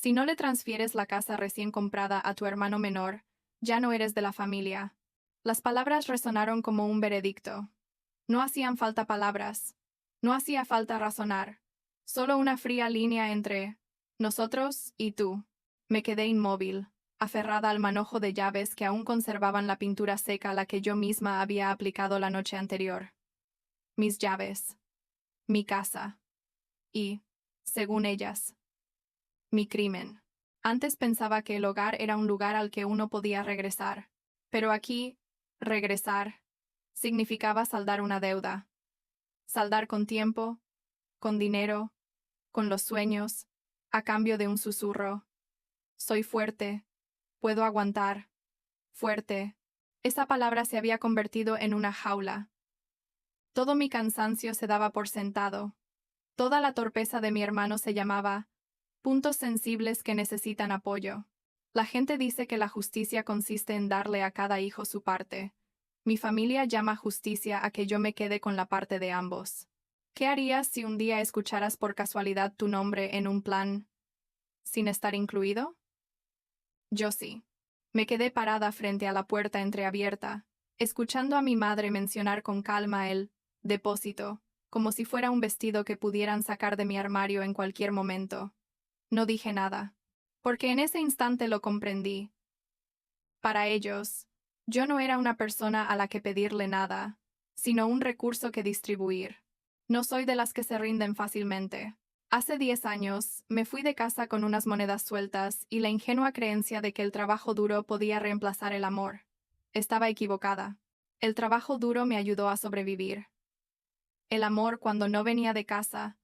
Si no le transfieres la casa recién comprada a tu hermano menor, ya no eres de la familia. Las palabras resonaron como un veredicto. No hacían falta palabras. No hacía falta razonar. Solo una fría línea entre nosotros y tú. Me quedé inmóvil, aferrada al manojo de llaves que aún conservaban la pintura seca a la que yo misma había aplicado la noche anterior. Mis llaves. Mi casa. Y, según ellas, mi crimen. Antes pensaba que el hogar era un lugar al que uno podía regresar, pero aquí, regresar, significaba saldar una deuda. Saldar con tiempo, con dinero, con los sueños, a cambio de un susurro. Soy fuerte, puedo aguantar. Fuerte. Esa palabra se había convertido en una jaula. Todo mi cansancio se daba por sentado. Toda la torpeza de mi hermano se llamaba puntos sensibles que necesitan apoyo. La gente dice que la justicia consiste en darle a cada hijo su parte. Mi familia llama justicia a que yo me quede con la parte de ambos. ¿Qué harías si un día escucharas por casualidad tu nombre en un plan sin estar incluido? Yo sí. Me quedé parada frente a la puerta entreabierta, escuchando a mi madre mencionar con calma el depósito, como si fuera un vestido que pudieran sacar de mi armario en cualquier momento. No dije nada, porque en ese instante lo comprendí. Para ellos, yo no era una persona a la que pedirle nada, sino un recurso que distribuir. No soy de las que se rinden fácilmente. Hace 10 años, me fui de casa con unas monedas sueltas y la ingenua creencia de que el trabajo duro podía reemplazar el amor. Estaba equivocada. El trabajo duro me ayudó a sobrevivir. El amor, cuando no venía de casa,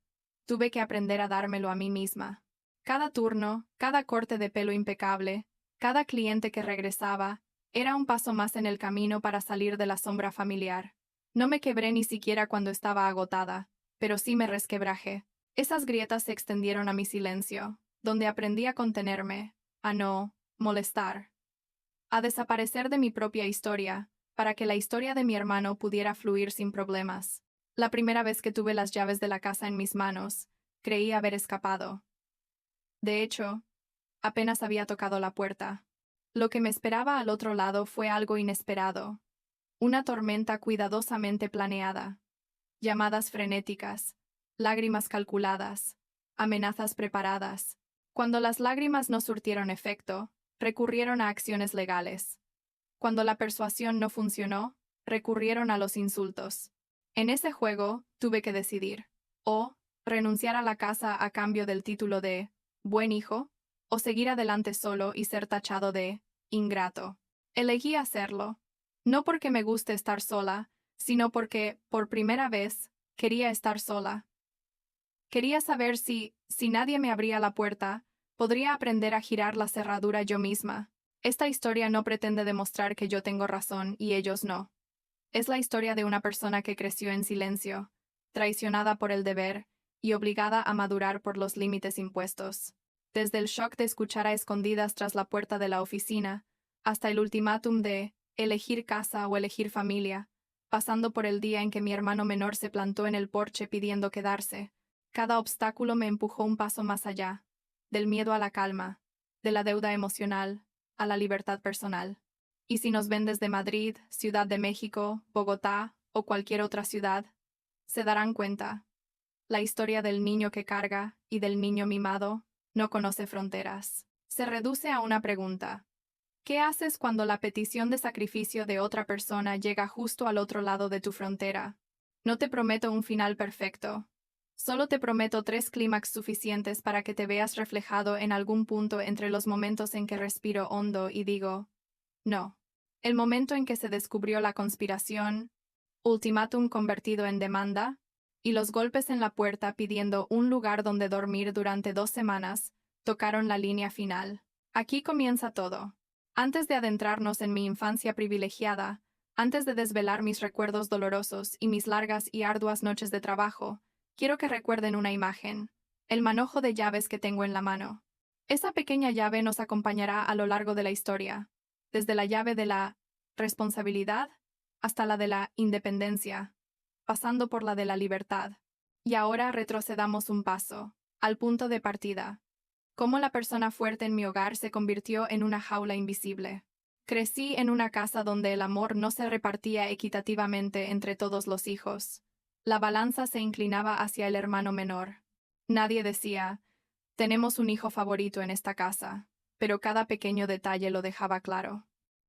tuve que aprender a dármelo a mí misma. Cada turno, cada corte de pelo impecable, cada cliente que regresaba, era un paso más en el camino para salir de la sombra familiar. No me quebré ni siquiera cuando estaba agotada, pero sí me resquebrajé. Esas grietas se extendieron a mi silencio, donde aprendí a contenerme, a no molestar, a desaparecer de mi propia historia, para que la historia de mi hermano pudiera fluir sin problemas. La primera vez que tuve las llaves de la casa en mis manos, creí haber escapado. De hecho, apenas había tocado la puerta. Lo que me esperaba al otro lado fue algo inesperado. Una tormenta cuidadosamente planeada. Llamadas frenéticas, lágrimas calculadas, amenazas preparadas. Cuando las lágrimas no surtieron efecto, recurrieron a acciones legales. Cuando la persuasión no funcionó, recurrieron a los insultos. En ese juego, tuve que decidir, o renunciar a la casa a cambio del título de buen hijo, o seguir adelante solo y ser tachado de ingrato. Elegí hacerlo, no porque me guste estar sola, sino porque, por primera vez, quería estar sola. Quería saber si nadie me abría la puerta, podría aprender a girar la cerradura yo misma. Esta historia no pretende demostrar que yo tengo razón y ellos no. Es la historia de una persona que creció en silencio, traicionada por el deber y obligada a madurar por los límites impuestos. Desde el shock de escuchar a escondidas tras la puerta de la oficina, hasta el ultimátum de elegir casa o elegir familia, pasando por el día en que mi hermano menor se plantó en el porche pidiendo quedarse. Cada obstáculo me empujó un paso más allá, del miedo a la calma, de la deuda emocional, a la libertad personal. Y si nos ven desde Madrid, Ciudad de México, Bogotá o cualquier otra ciudad, se darán cuenta. La historia del niño que carga y del niño mimado no conoce fronteras. Se reduce a una pregunta. ¿Qué haces cuando la petición de sacrificio de otra persona llega justo al otro lado de tu frontera? No te prometo un final perfecto. Solo te prometo 3 clímax suficientes para que te veas reflejado en algún punto entre los momentos en que respiro hondo y digo, no. El momento en que se descubrió la conspiración, ultimátum convertido en demanda, y los golpes en la puerta pidiendo un lugar donde dormir durante 2 semanas, tocaron la línea final. Aquí comienza todo. Antes de adentrarnos en mi infancia privilegiada, antes de desvelar mis recuerdos dolorosos y mis largas y arduas noches de trabajo, quiero que recuerden una imagen, el manojo de llaves que tengo en la mano. Esa pequeña llave nos acompañará a lo largo de la historia, desde la llave de la responsabilidad hasta la de la independencia, pasando por la de la libertad. Y ahora retrocedamos un paso, al punto de partida. Cómo la persona fuerte en mi hogar se convirtió en una jaula invisible. Crecí en una casa donde el amor no se repartía equitativamente entre todos los hijos. La balanza se inclinaba hacia el hermano menor. Nadie decía, tenemos un hijo favorito en esta casa, pero cada pequeño detalle lo dejaba claro.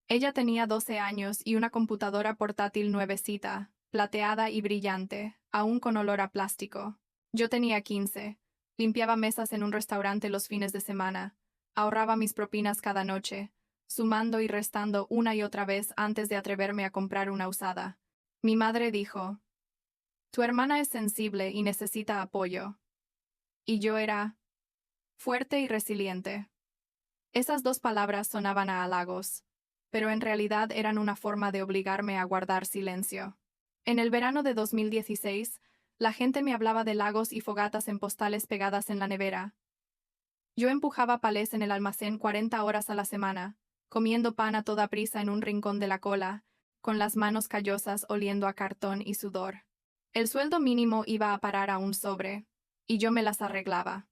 Ella tenía 12 años y una computadora portátil nuevecita, plateada y brillante, aún con olor a plástico. Yo tenía 15. Limpiaba mesas en un restaurante los fines de semana. Ahorraba mis propinas cada noche, sumando y restando una y otra vez antes de atreverme a comprar una usada. Mi madre dijo, tu hermana es sensible y necesita apoyo. Y yo era fuerte y resiliente. Esas dos palabras sonaban a halagos, pero en realidad eran una forma de obligarme a guardar silencio. En el verano de 2016, la gente me hablaba de lagos y fogatas en postales pegadas en la nevera. Yo empujaba palés en el almacén 40 horas a la semana, comiendo pan a toda prisa en un rincón de la cola, con las manos callosas oliendo a cartón y sudor. El sueldo mínimo iba a parar a un sobre, y yo me las arreglaba.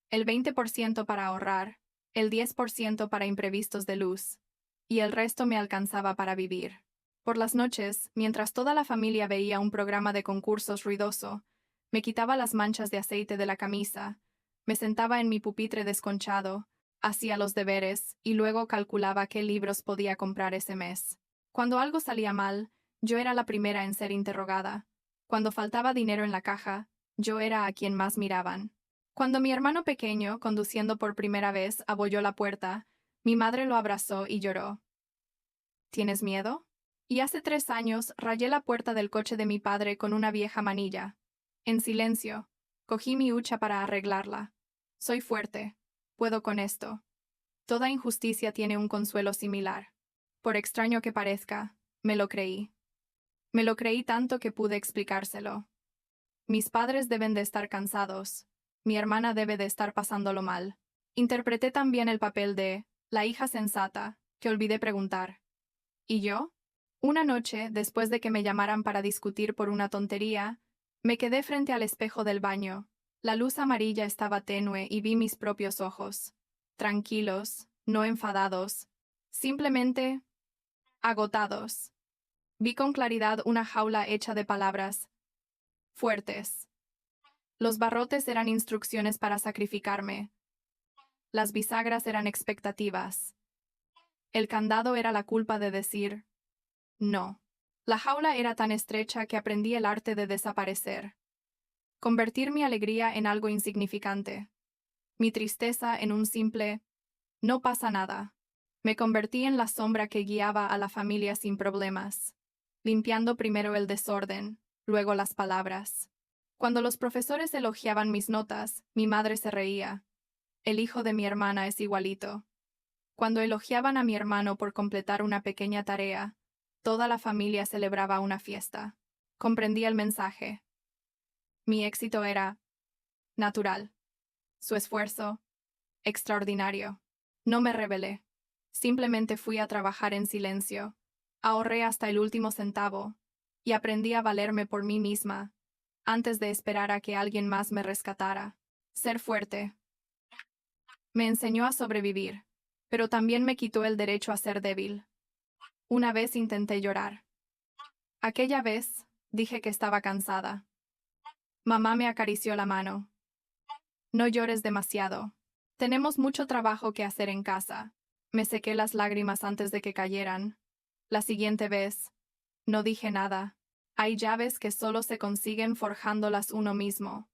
El 20% para ahorrar, el 10% para imprevistos de luz, y el resto me alcanzaba para vivir. Por las noches, mientras toda la familia veía un programa de concursos ruidoso, me quitaba las manchas de aceite de la camisa, me sentaba en mi pupitre desconchado, hacía los deberes y luego calculaba qué libros podía comprar ese mes. Cuando algo salía mal, yo era la primera en ser interrogada. Cuando faltaba dinero en la caja, yo era a quien más miraban. Cuando mi hermano pequeño, conduciendo por primera vez, abolló la puerta, mi madre lo abrazó y lloró. ¿Tienes miedo? Y hace 3 años rayé la puerta del coche de mi padre con una vieja manilla. En silencio, cogí mi hucha para arreglarla. Soy fuerte. Puedo con esto. Toda injusticia tiene un consuelo similar. Por extraño que parezca, me lo creí. Me lo creí tanto que pude explicárselo. Mis padres deben de estar cansados. Mi hermana debe de estar pasándolo mal. Interpreté también el papel de la hija sensata, que olvidé preguntar. ¿Y yo? Una noche, después de que me llamaran para discutir por una tontería, me quedé frente al espejo del baño. La luz amarilla estaba tenue y vi mis propios ojos. Tranquilos, no enfadados, simplemente agotados. Vi con claridad una jaula hecha de palabras fuertes. Los barrotes eran instrucciones para sacrificarme. Las bisagras eran expectativas. El candado era la culpa de decir no. La jaula era tan estrecha que aprendí el arte de desaparecer. Convertir mi alegría en algo insignificante. Mi tristeza en un simple no pasa nada. Me convertí en la sombra que guiaba a la familia sin problemas, limpiando primero el desorden, luego las palabras. Cuando los profesores elogiaban mis notas, mi madre se reía. El hijo de mi hermana es igualito. Cuando elogiaban a mi hermano por completar una pequeña tarea, toda la familia celebraba una fiesta. Comprendí el mensaje. Mi éxito era natural. Su esfuerzo, extraordinario. No me rebelé. Simplemente fui a trabajar en silencio. Ahorré hasta el último centavo. Y aprendí a valerme por mí misma, antes de esperar a que alguien más me rescatara. Ser fuerte. Me enseñó a sobrevivir, pero también me quitó el derecho a ser débil. Una vez intenté llorar. Aquella vez, dije que estaba cansada. Mamá me acarició la mano. No llores demasiado. Tenemos mucho trabajo que hacer en casa. Me sequé las lágrimas antes de que cayeran. La siguiente vez, no dije nada. Hay llaves que solo se consiguen forjándolas uno mismo.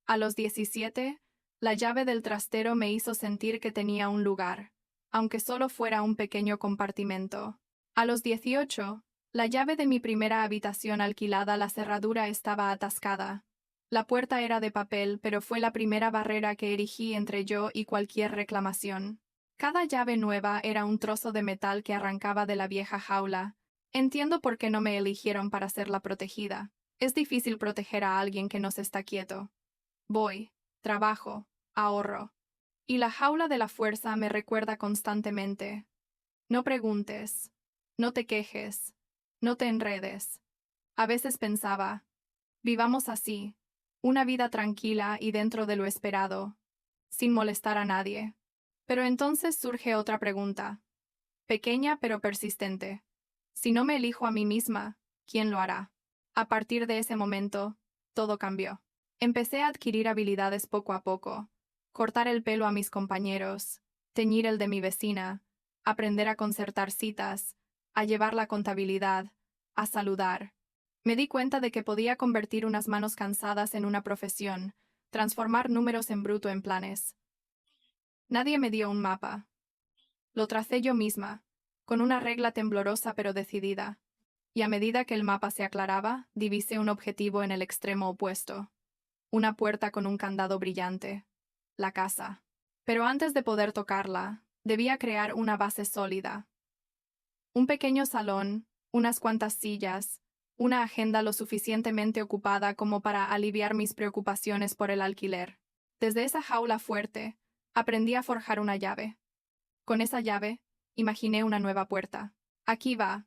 A los 17, la llave del trastero me hizo sentir que tenía un lugar, aunque solo fuera un pequeño compartimento. A los 18, la llave de mi primera habitación alquilada, la cerradura estaba atascada. La puerta era de papel, pero fue la primera barrera que erigí entre yo y cualquier reclamación. Cada llave nueva era un trozo de metal que arrancaba de la vieja jaula. Entiendo por qué no me eligieron para ser la protegida. Es difícil proteger a alguien que no se está quieto. Voy, trabajo, ahorro. Y la jaula de la fuerza me recuerda constantemente. No preguntes, no te quejes, no te enredes. A veces pensaba, vivamos así, una vida tranquila y dentro de lo esperado, sin molestar a nadie. Pero entonces surge otra pregunta, pequeña pero persistente. Si no me elijo a mí misma, ¿quién lo hará? A partir de ese momento, todo cambió. Empecé a adquirir habilidades poco a poco, cortar el pelo a mis compañeros, teñir el de mi vecina, aprender a concertar citas, a llevar la contabilidad, a saludar. Me di cuenta de que podía convertir unas manos cansadas en una profesión, transformar números en bruto en planes. Nadie me dio un mapa. Lo tracé yo misma, con una regla temblorosa pero decidida. Y a medida que el mapa se aclaraba, divisé un objetivo en el extremo opuesto. Una puerta con un candado brillante. La casa. Pero antes de poder tocarla, debía crear una base sólida. Un pequeño salón, unas cuantas sillas, una agenda lo suficientemente ocupada como para aliviar mis preocupaciones por el alquiler. Desde esa jaula fuerte, aprendí a forjar una llave. Con esa llave, imaginé una nueva puerta. Aquí va.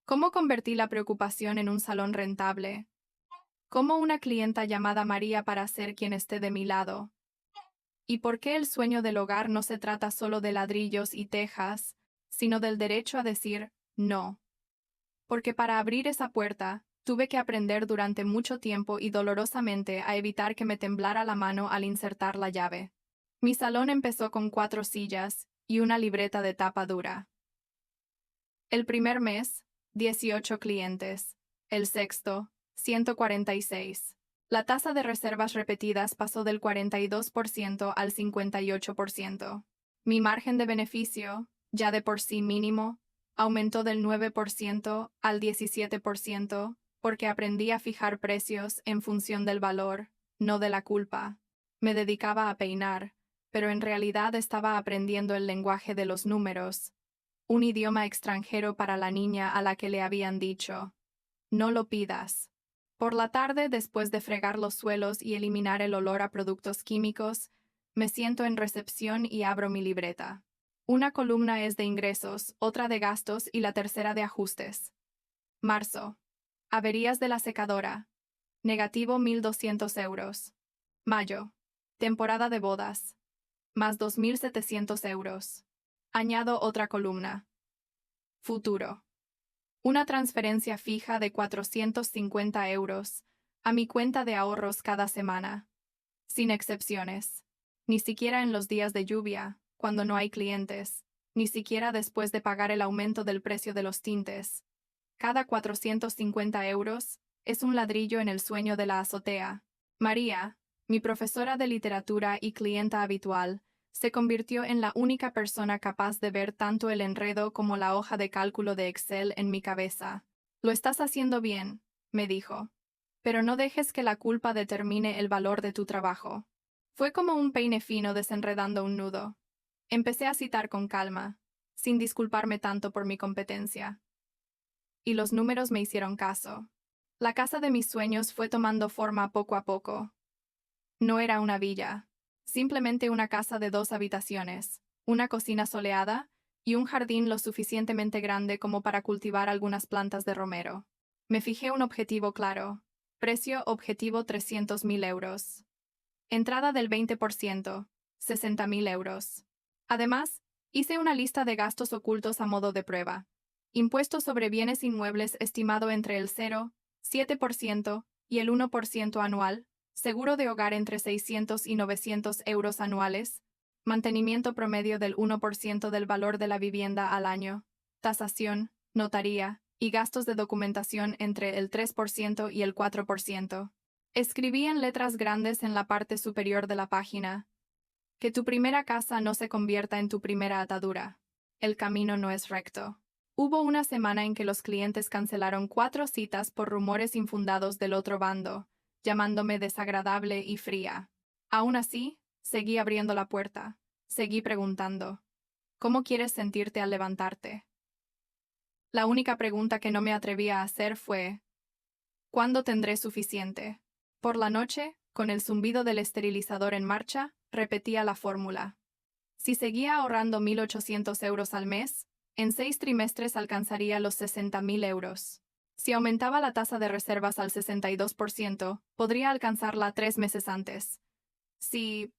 ¿Cómo convertí la preocupación en un salón rentable? ¿Cómo una clienta llamada María para ser quien esté de mi lado? ¿Y por qué el sueño del hogar no se trata solo de ladrillos y tejas, sino del derecho a decir no? Porque para abrir esa puerta, tuve que aprender durante mucho tiempo y dolorosamente a evitar que me temblara la mano al insertar la llave. Mi salón empezó con 4 sillas y una libreta de tapa dura. El primer mes, 18 clientes. El sexto, 146. La tasa de reservas repetidas pasó del 42% al 58%. Mi margen de beneficio, ya de por sí mínimo, aumentó del 9% al 17% porque aprendí a fijar precios en función del valor, no de la culpa. Me dedicaba a peinar, pero en realidad estaba aprendiendo el lenguaje de los números, un idioma extranjero para la niña a la que le habían dicho, no lo pidas. Por la tarde, después de fregar los suelos y eliminar el olor a productos químicos, me siento en recepción y abro mi libreta. Una columna es de ingresos, otra de gastos y la tercera de ajustes. Marzo. Averías de la secadora. Negativo 1.200 euros. Mayo. Temporada de bodas. Más 2.700 euros. Añado otra columna. Futuro. Una transferencia fija de 450 euros a mi cuenta de ahorros cada semana. Sin excepciones. Ni siquiera en los días de lluvia, cuando no hay clientes, ni siquiera después de pagar el aumento del precio de los tintes. Cada 450 euros es un ladrillo en el sueño de la azotea. María, mi profesora de literatura y clienta habitual, se convirtió en la única persona capaz de ver tanto el enredo como la hoja de cálculo de Excel en mi cabeza. Lo estás haciendo bien, me dijo. Pero no dejes que la culpa determine el valor de tu trabajo. Fue como un peine fino desenredando un nudo. Empecé a citar con calma, sin disculparme tanto por mi competencia. Y los números me hicieron caso. La casa de mis sueños fue tomando forma poco a poco. No era una villa, simplemente una casa de 2 habitaciones, una cocina soleada y un jardín lo suficientemente grande como para cultivar algunas plantas de romero. Me fijé un objetivo claro. Precio objetivo 300.000 euros. Entrada del 20%, 60.000 euros. Además, hice una lista de gastos ocultos a modo de prueba. Impuesto sobre bienes inmuebles estimado entre el 0,7% y el 1% anual, seguro de hogar entre 600 y 900 euros anuales, mantenimiento promedio del 1% del valor de la vivienda al año, tasación, notaría y gastos de documentación entre el 3% y el 4%. Escribí en letras grandes en la parte superior de la página: que tu primera casa no se convierta en tu primera atadura. El camino no es recto. Hubo una semana en que los clientes cancelaron 4 citas por rumores infundados del otro bando, llamándome desagradable y fría. Aún así, seguí abriendo la puerta. Seguí preguntando: ¿cómo quieres sentirte al levantarte? La única pregunta que no me atreví a hacer fue: ¿cuándo tendré suficiente? Por la noche, con el zumbido del esterilizador en marcha, repetía la fórmula. Si seguía ahorrando 1.800 euros al mes, en 6 trimestres alcanzaría los 60.000 euros. Si aumentaba la tasa de reservas al 62%, podría alcanzarla 3 meses antes. Si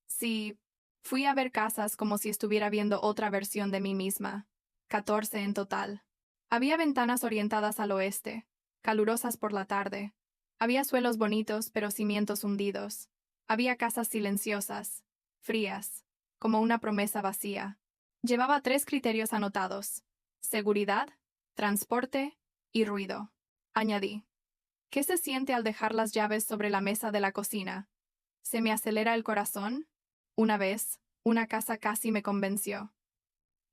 Sí, fui a ver casas como si estuviera viendo otra versión de mí misma. 14 en total. Había ventanas orientadas al oeste, calurosas por la tarde. Había suelos bonitos pero cimientos hundidos. Había casas silenciosas, frías, como una promesa vacía. Llevaba 3 criterios anotados: seguridad, transporte y ruido. Añadí: ¿qué se siente al dejar las llaves sobre la mesa de la cocina? ¿Se me acelera el corazón? Una vez, una casa casi me convenció.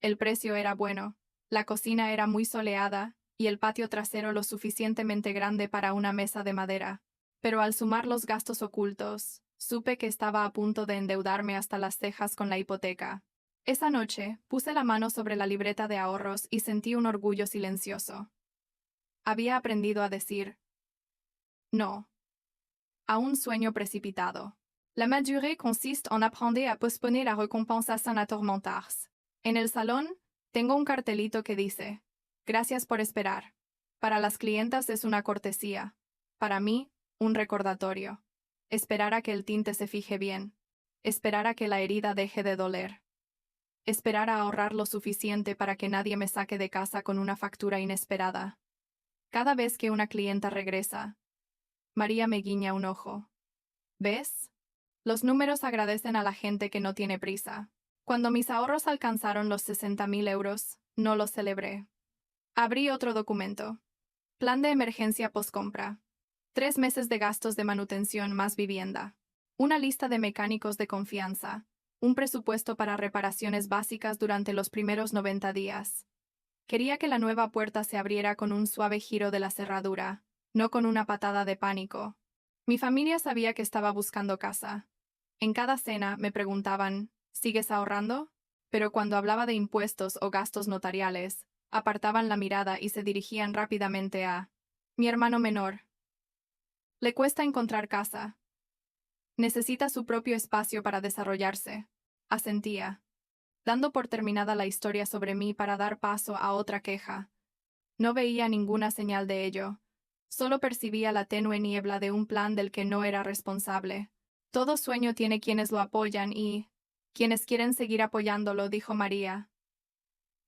El precio era bueno, la cocina era muy soleada y el patio trasero lo suficientemente grande para una mesa de madera. Pero al sumar los gastos ocultos, supe que estaba a punto de endeudarme hasta las cejas con la hipoteca. Esa noche, puse la mano sobre la libreta de ahorros y sentí un orgullo silencioso. Había aprendido a decir no a un sueño precipitado. La madurez consiste en aprender a posponer la recompensa sin atormentarse. En el salón, tengo un cartelito que dice: gracias por esperar. Para las clientas es una cortesía. Para mí, un recordatorio. Esperar a que el tinte se fije bien. Esperar a que la herida deje de doler. Esperar a ahorrar lo suficiente para que nadie me saque de casa con una factura inesperada. Cada vez que una clienta regresa, María me guiña un ojo. ¿Ves? Los números agradecen a la gente que no tiene prisa. Cuando mis ahorros alcanzaron los 60.000 euros, no los celebré. Abrí otro documento. Plan de emergencia postcompra. 3 meses de gastos de manutención más vivienda. Una lista de mecánicos de confianza. Un presupuesto para reparaciones básicas durante los primeros 90 días. Quería que la nueva puerta se abriera con un suave giro de la cerradura, no con una patada de pánico. Mi familia sabía que estaba buscando casa. En cada cena me preguntaban: ¿sigues ahorrando? Pero cuando hablaba de impuestos o gastos notariales, apartaban la mirada y se dirigían rápidamente a mi hermano menor. Le cuesta encontrar casa. Necesita su propio espacio para desarrollarse. Asentía, dando por terminada la historia sobre mí para dar paso a otra queja. No veía ninguna señal de ello. Solo percibía la tenue niebla de un plan del que no era responsable. Todo sueño tiene quienes lo apoyan y quienes quieren seguir apoyándolo, dijo María.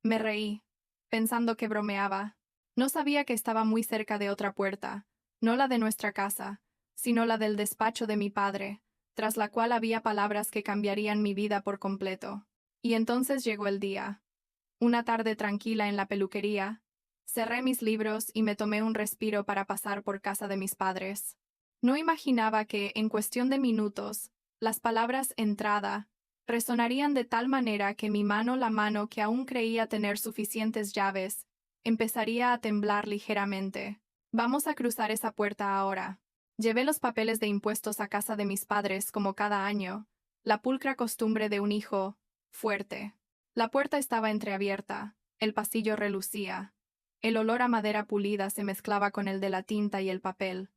Me reí, pensando que bromeaba. No sabía que estaba muy cerca de otra puerta, no la de nuestra casa, sino la del despacho de mi padre, tras la cual había palabras que cambiarían mi vida por completo. Y entonces llegó el día. Una tarde tranquila en la peluquería, cerré mis libros y me tomé un respiro para pasar por casa de mis padres. No imaginaba que, en cuestión de minutos, las palabras entrada resonarían de tal manera que mi mano, la mano que aún creía tener suficientes llaves, empezaría a temblar ligeramente. Vamos a cruzar esa puerta ahora. Llevé los papeles de impuestos a casa de mis padres como cada año, la pulcra costumbre de un hijo fuerte. La puerta estaba entreabierta, el pasillo relucía. El olor a madera pulida se mezclaba con el de la tinta y el papel.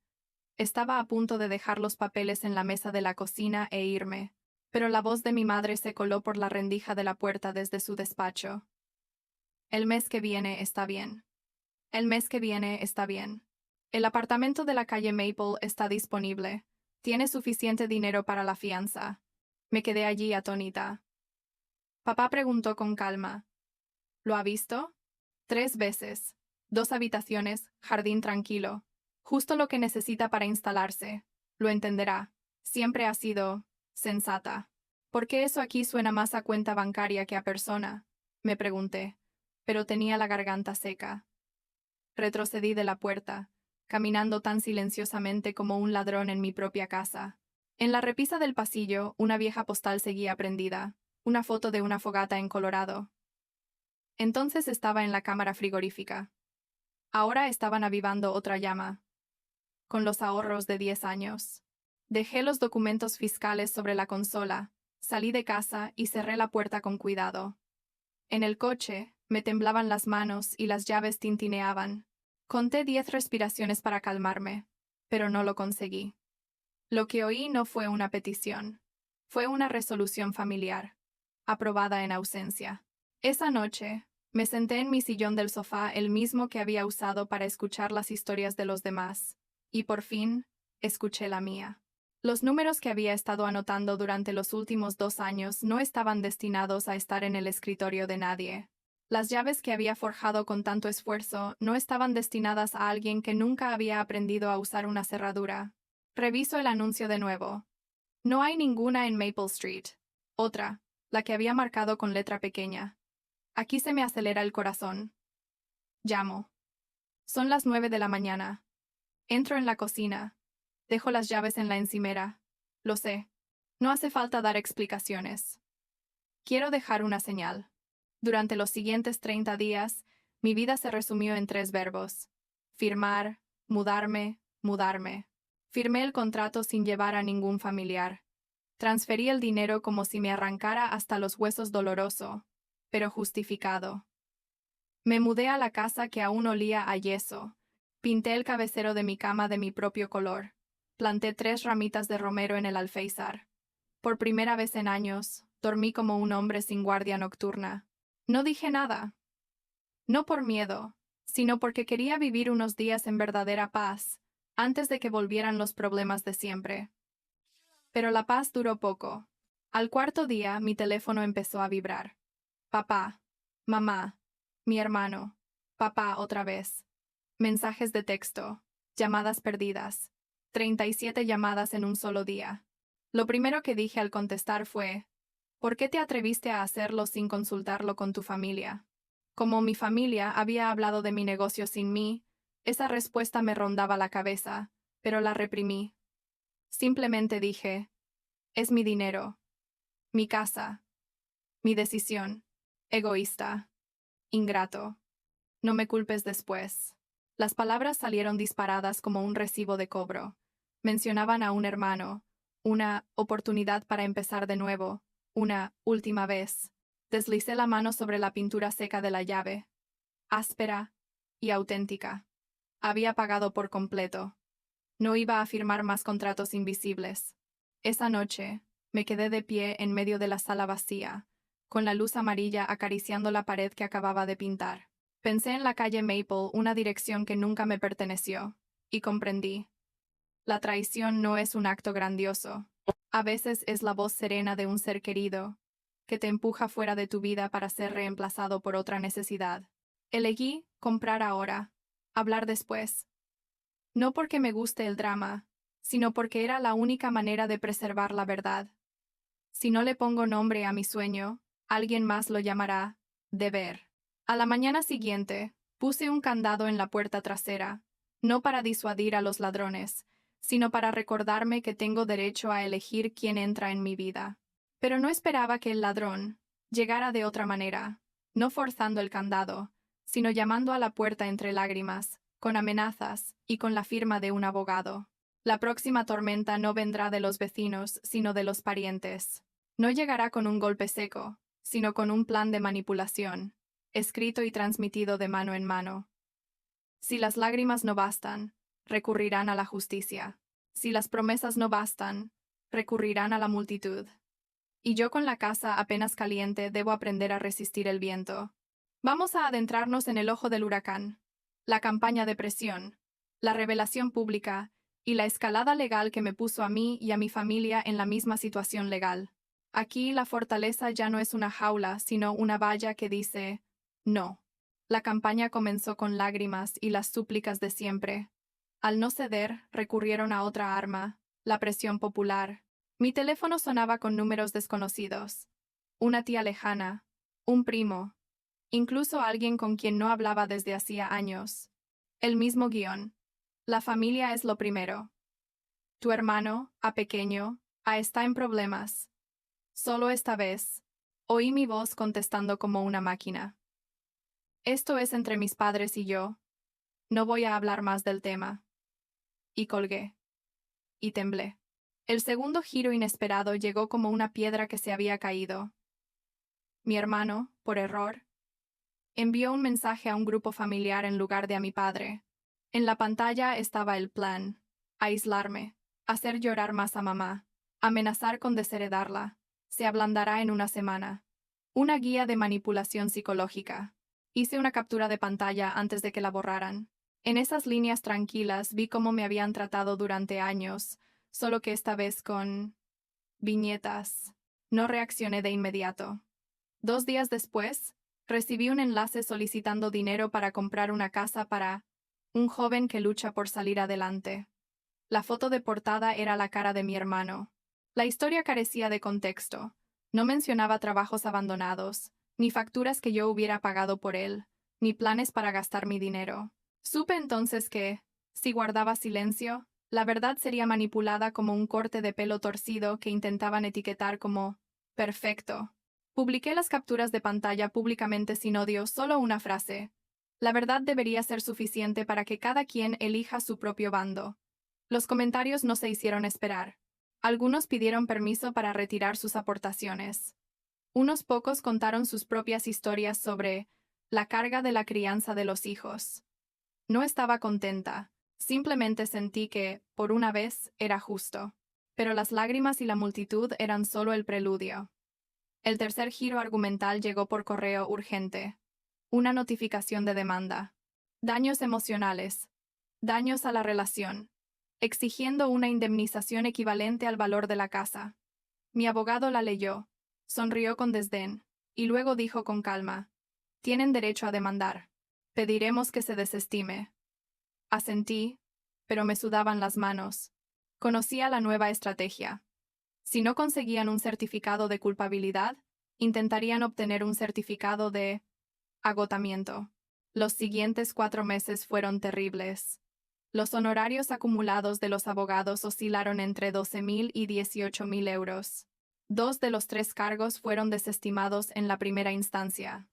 Estaba a punto de dejar los papeles en la mesa de la cocina e irme, pero la voz de mi madre se coló por la rendija de la puerta desde su despacho. El mes que viene está bien. El mes que viene está bien. El apartamento de la calle Maple está disponible. Tiene suficiente dinero para la fianza. Me quedé allí atónita. Papá preguntó con calma: ¿lo ha visto? 3 veces. 2 habitaciones, jardín tranquilo. Justo lo que necesita para instalarse. Lo entenderá. Siempre ha sido sensata. ¿Por qué eso aquí suena más a cuenta bancaria que a persona? Me pregunté, pero tenía la garganta seca. Retrocedí de la puerta, caminando tan silenciosamente como un ladrón en mi propia casa. En la repisa del pasillo, una vieja postal seguía prendida, una foto de una fogata en Colorado. Entonces estaba en la cámara frigorífica. Ahora estaban avivando otra llama. Con los ahorros de 10 años. Dejé los documentos fiscales sobre la consola, salí de casa y cerré la puerta con cuidado. En el coche, me temblaban las manos y las llaves tintineaban. Conté 10 respiraciones para calmarme, pero no lo conseguí. Lo que oí no fue una petición. Fue una resolución familiar, aprobada en ausencia. Esa noche, me senté en mi sillón del sofá, el mismo que había usado para escuchar las historias de los demás, y por fin, escuché la mía. Los números que había estado anotando durante los últimos 2 años no estaban destinados a estar en el escritorio de nadie. Las llaves que había forjado con tanto esfuerzo no estaban destinadas a alguien que nunca había aprendido a usar una cerradura. Reviso el anuncio de nuevo. No hay ninguna en Maple Street. Otra, la que había marcado con letra pequeña. Aquí se me acelera el corazón. Llamo. Son las 9 de la mañana. Entro en la cocina. Dejo las llaves en la encimera. Lo sé. No hace falta dar explicaciones. Quiero dejar una señal. Durante los siguientes 30 días, mi vida se resumió en 3 verbos. Firmar, mudarme, mudarme. Firmé el contrato sin llevar a ningún familiar. Transferí el dinero como si me arrancara hasta los huesos doloroso, pero justificado. Me mudé a la casa que aún olía a yeso. Pinté el cabecero de mi cama de mi propio color. Planté 3 ramitas de romero en el alféizar. Por primera vez en años, dormí como un hombre sin guardia nocturna. No dije nada. No por miedo, sino porque quería vivir unos días en verdadera paz, antes de que volvieran los problemas de siempre. Pero la paz duró poco. Al 4.º día, mi teléfono empezó a vibrar. Papá, mamá, mi hermano, papá otra vez. Mensajes de texto, llamadas perdidas. 37 llamadas en un solo día. Lo primero que dije al contestar fue, ¿por qué te atreviste a hacerlo sin consultarlo con tu familia? Como mi familia había hablado de mi negocio sin mí, esa respuesta me rondaba la cabeza, pero la reprimí. Simplemente dije, es mi dinero, mi casa, mi decisión. Egoísta. Ingrato. No me culpes después. Las palabras salieron disparadas como un recibo de cobro. Mencionaban a un hermano, una oportunidad para empezar de nuevo, una última vez. Deslicé la mano sobre la pintura seca de la llave. Áspera y auténtica. Había pagado por completo. No iba a firmar más contratos invisibles. Esa noche, me quedé de pie en medio de la sala vacía, con la luz amarilla acariciando la pared que acababa de pintar. Pensé en la calle Maple, una dirección que nunca me perteneció, y comprendí. La traición no es un acto grandioso. A veces es la voz serena de un ser querido, que te empuja fuera de tu vida para ser reemplazado por otra necesidad. Elegí comprar ahora, hablar después. No porque me guste el drama, sino porque era la única manera de preservar la verdad. Si no le pongo nombre a mi sueño, alguien más lo llamará deber. A la mañana siguiente, puse un candado en la puerta trasera, no para disuadir a los ladrones, sino para recordarme que tengo derecho a elegir quién entra en mi vida. Pero no esperaba que el ladrón llegara de otra manera, no forzando el candado, sino llamando a la puerta entre lágrimas, con amenazas y con la firma de un abogado. La próxima tormenta no vendrá de los vecinos, sino de los parientes. No llegará con un golpe seco, sino con un plan de manipulación, escrito y transmitido de mano en mano. Si las lágrimas no bastan, recurrirán a la justicia. Si las promesas no bastan, recurrirán a la multitud. Y yo con la casa apenas caliente debo aprender a resistir el viento. Vamos a adentrarnos en el ojo del huracán. La campaña de presión, la revelación pública y la escalada legal que me puso a mí y a mi familia en la misma situación legal. Aquí la fortaleza ya no es una jaula, sino una valla que dice, no. La campaña comenzó con lágrimas y las súplicas de siempre. Al no ceder, recurrieron a otra arma, la presión popular. Mi teléfono sonaba con números desconocidos. Una tía lejana, un primo, incluso alguien con quien no hablaba desde hacía años. El mismo guión. La familia es lo primero. Tu hermano, a pequeño, está en problemas. Solo esta vez. Oí mi voz contestando como una máquina. Esto es entre mis padres y yo. No voy a hablar más del tema. Y colgué. Y temblé. El segundo giro inesperado llegó como una piedra que se había caído. Mi hermano, por error, envió un mensaje a un grupo familiar en lugar de a mi padre. En la pantalla estaba el plan: aislarme, hacer llorar más a mamá, amenazar con desheredarla. Se ablandará en una semana. Una guía de manipulación psicológica. Hice una captura de pantalla antes de que la borraran. En esas líneas tranquilas vi cómo me habían tratado durante años, solo que esta vez con viñetas. No reaccioné de inmediato. 2 días después, recibí un enlace solicitando dinero para comprar una casa para un joven que lucha por salir adelante. La foto de portada era la cara de mi hermano. La historia carecía de contexto. No mencionaba trabajos abandonados, ni facturas que yo hubiera pagado por él, ni planes para gastar mi dinero. Supe entonces que, si guardaba silencio, la verdad sería manipulada como un corte de pelo torcido que intentaban etiquetar como perfecto. Publiqué las capturas de pantalla públicamente sin odio, solo una frase. La verdad debería ser suficiente para que cada quien elija su propio bando. Los comentarios no se hicieron esperar. Algunos pidieron permiso para retirar sus aportaciones. Unos pocos contaron sus propias historias sobre la carga de la crianza de los hijos. No estaba contenta, simplemente sentí que, por una vez, era justo. Pero las lágrimas y la multitud eran solo el preludio. El tercer giro argumental llegó por correo urgente. Una notificación de demanda. Daños emocionales. Daños a la relación. Exigiendo una indemnización equivalente al valor de la casa. Mi abogado la leyó, sonrió con desdén, y luego dijo con calma: tienen derecho a demandar. Pediremos que se desestime. Asentí, pero me sudaban las manos. Conocía la nueva estrategia. Si no conseguían un certificado de culpabilidad, intentarían obtener un certificado de agotamiento. Los siguientes 4 meses fueron terribles. Los honorarios acumulados de los abogados oscilaron entre 12.000 y 18.000 euros. 2 de los 3 cargos fueron desestimados en la primera instancia.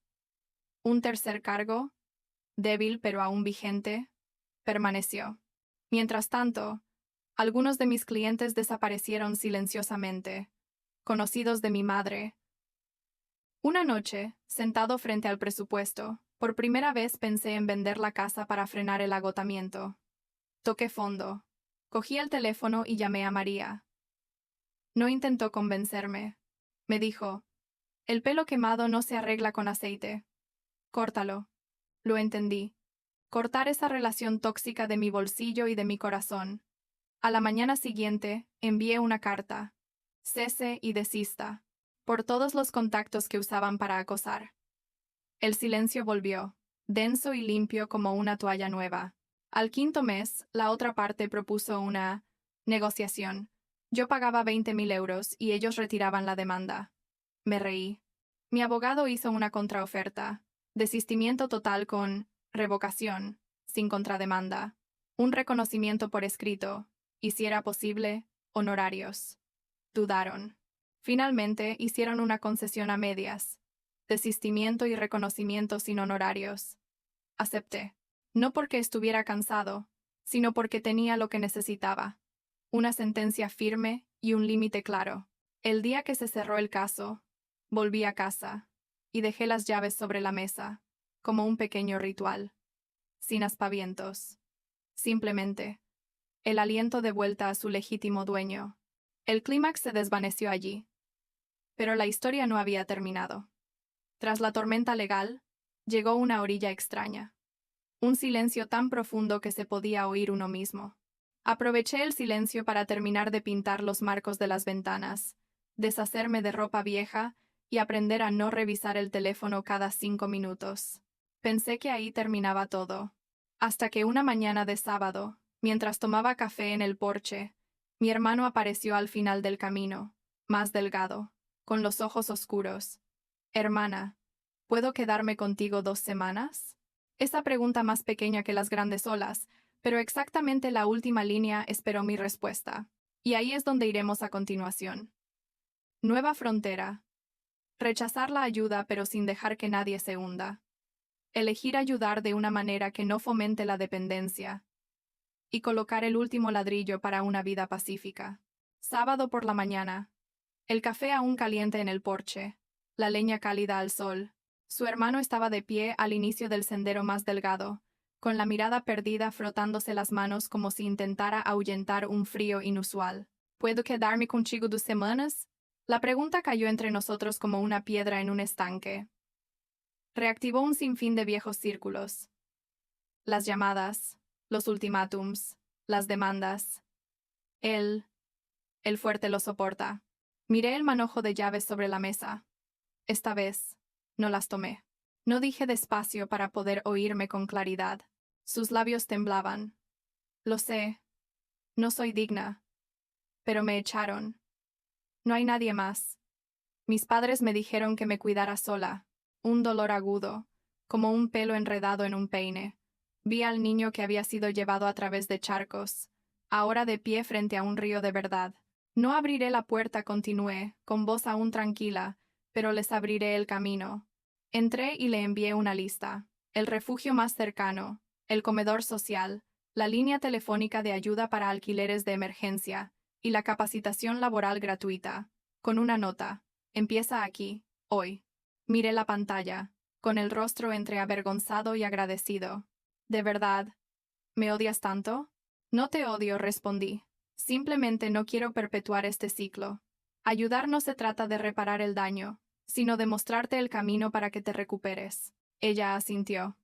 Un tercer cargo, débil pero aún vigente, permaneció. Mientras tanto, algunos de mis clientes desaparecieron silenciosamente, conocidos de mi madre. Una noche, sentado frente al presupuesto, por primera vez pensé en vender la casa para frenar el agotamiento. Toqué fondo. Cogí el teléfono y llamé a María. No intentó convencerme. Me dijo: el pelo quemado no se arregla con aceite. Córtalo. Lo entendí. Cortar esa relación tóxica de mi bolsillo y de mi corazón. A la mañana siguiente, envié una carta. Cese y desista. Por todos los contactos que usaban para acosar. El silencio volvió, denso y limpio como una toalla nueva. Al 5.º mes, la otra parte propuso una negociación. Yo pagaba 20.000 euros y ellos retiraban la demanda. Me reí. Mi abogado hizo una contraoferta. Desistimiento total con revocación, sin contrademanda. Un reconocimiento por escrito, y si era posible, honorarios. Dudaron. Finalmente hicieron una concesión a medias. Desistimiento y reconocimiento sin honorarios. Acepté. No porque estuviera cansado, sino porque tenía lo que necesitaba. Una sentencia firme y un límite claro. El día que se cerró el caso, volví a casa y dejé las llaves sobre la mesa, como un pequeño ritual. Sin aspavientos. Simplemente, el aliento de vuelta a su legítimo dueño. El clímax se desvaneció allí. Pero la historia no había terminado. Tras la tormenta legal, llegó una orilla extraña. Un silencio tan profundo que se podía oír uno mismo. Aproveché el silencio para terminar de pintar los marcos de las ventanas, deshacerme de ropa vieja y aprender a no revisar el teléfono cada 5 minutos. Pensé que ahí terminaba todo. Hasta que una mañana de sábado, mientras tomaba café en el porche, mi hermano apareció al final del camino, más delgado, con los ojos oscuros. Hermana, ¿puedo quedarme contigo 2 semanas? Esa pregunta más pequeña que las grandes olas, pero exactamente la última línea esperó mi respuesta. Y ahí es donde iremos a continuación. Nueva frontera. Rechazar la ayuda pero sin dejar que nadie se hunda. Elegir ayudar de una manera que no fomente la dependencia. Y colocar el último ladrillo para una vida pacífica. Sábado por la mañana. El café aún caliente en el porche. La leña cálida al sol. Su hermano estaba de pie al inicio del sendero más delgado, con la mirada perdida frotándose las manos como si intentara ahuyentar un frío inusual. ¿Puedo quedarme contigo 2 semanas? La pregunta cayó entre nosotros como una piedra en un estanque. Reactivó un sinfín de viejos círculos. Las llamadas, los ultimátums, las demandas. Él El fuerte lo soporta. Miré el manojo de llaves sobre la mesa. Esta vez, no las tomé. No dije despacio para poder oírme con claridad. Sus labios temblaban. Lo sé. No soy digna. Pero me echaron. No hay nadie más. Mis padres me dijeron que me cuidara sola. Un dolor agudo, como un pelo enredado en un peine. Vi al niño que había sido llevado a través de charcos, ahora de pie frente a un río de verdad. No abriré la puerta, continué, con voz aún tranquila, pero les abriré el camino. Entré y le envié una lista. El refugio más cercano, el comedor social, la línea telefónica de ayuda para alquileres de emergencia, y la capacitación laboral gratuita, con una nota. Empieza aquí, hoy. Miré la pantalla, con el rostro entre avergonzado y agradecido. ¿De verdad? ¿Me odias tanto? No te odio, respondí. Simplemente no quiero perpetuar este ciclo. Ayudar no se trata de reparar el daño, sino de mostrarte el camino para que te recuperes. Ella asintió.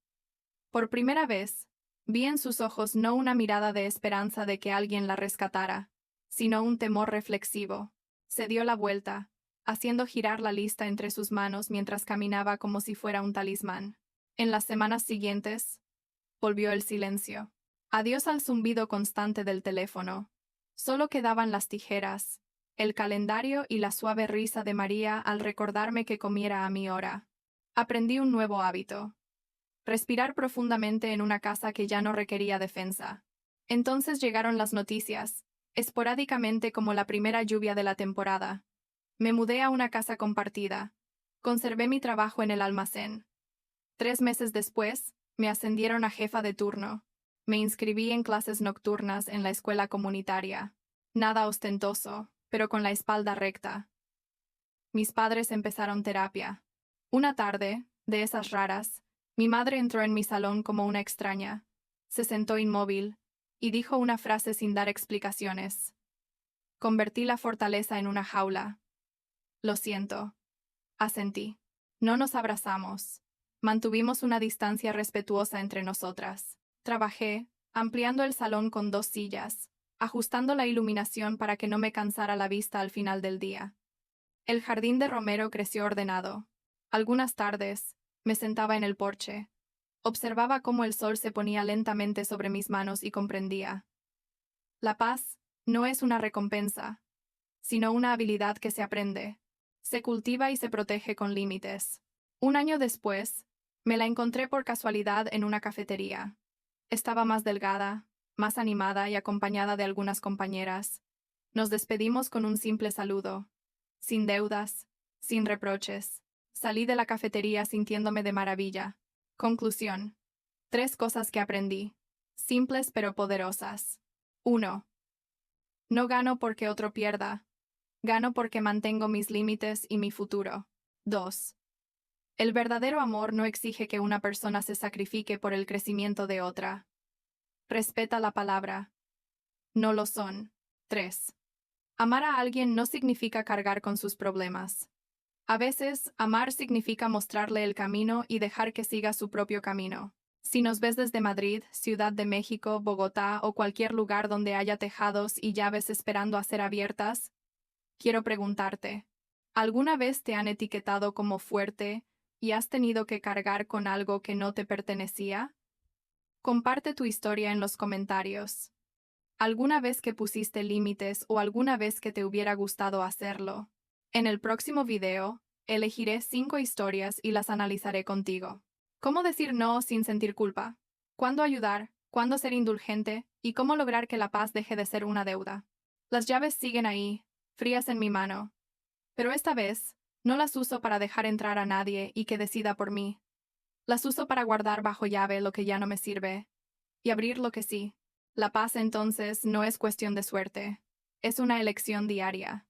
Por primera vez, vi en sus ojos no una mirada de esperanza de que alguien la rescatara, sino un temor reflexivo. Se dio la vuelta, haciendo girar la lista entre sus manos mientras caminaba como si fuera un talismán. En las semanas siguientes, volvió el silencio. Adiós al zumbido constante del teléfono. Solo quedaban las tijeras, el calendario y la suave risa de María al recordarme que comiera a mi hora. Aprendí un nuevo hábito. Respirar profundamente en una casa que ya no requería defensa. Entonces llegaron las noticias, esporádicamente como la primera lluvia de la temporada. Me mudé a una casa compartida. Conservé mi trabajo en el almacén. 3 meses después, me ascendieron a jefa de turno. Me inscribí en clases nocturnas en la escuela comunitaria. Nada ostentoso, pero con la espalda recta. Mis padres empezaron terapia. Una tarde, de esas raras, mi madre entró en mi salón como una extraña. Se sentó inmóvil y dijo una frase sin dar explicaciones. Convertí la fortaleza en una jaula. Lo siento. Asentí. No nos abrazamos. Mantuvimos una distancia respetuosa entre nosotras. Trabajé, ampliando el salón con 2 sillas, ajustando la iluminación para que no me cansara la vista al final del día. El jardín de Romero creció ordenado. Algunas tardes, me sentaba en el porche. Observaba cómo el sol se ponía lentamente sobre mis manos y comprendía. La paz no es una recompensa, sino una habilidad que se aprende. Se cultiva y se protege con límites. Un año después, me la encontré por casualidad en una cafetería. Estaba más delgada, más animada y acompañada de algunas compañeras. Nos despedimos con un simple saludo. Sin deudas, sin reproches. Salí de la cafetería sintiéndome de maravilla. Conclusión. 3 cosas que aprendí. Simples pero poderosas. 1. No gano porque otro pierda. Gano porque mantengo mis límites y mi futuro. 2. El verdadero amor no exige que una persona se sacrifique por el crecimiento de otra. Respeta la palabra. No lo son. 3. Amar a alguien no significa cargar con sus problemas. A veces, amar significa mostrarle el camino y dejar que siga su propio camino. Si nos ves desde Madrid, Ciudad de México, Bogotá o cualquier lugar donde haya tejados y llaves esperando a ser abiertas, quiero preguntarte, ¿alguna vez te han etiquetado como fuerte y has tenido que cargar con algo que no te pertenecía? Comparte tu historia en los comentarios. ¿Alguna vez que pusiste límites o alguna vez que te hubiera gustado hacerlo? En el próximo video, elegiré 5 historias y las analizaré contigo. ¿Cómo decir no sin sentir culpa? ¿Cuándo ayudar? ¿Cuándo ser indulgente? ¿Y cómo lograr que la paz deje de ser una deuda? Las llaves siguen ahí, frías en mi mano. Pero esta vez, no las uso para dejar entrar a nadie y que decida por mí. Las uso para guardar bajo llave lo que ya no me sirve y abrir lo que sí. La paz entonces no es cuestión de suerte, es una elección diaria.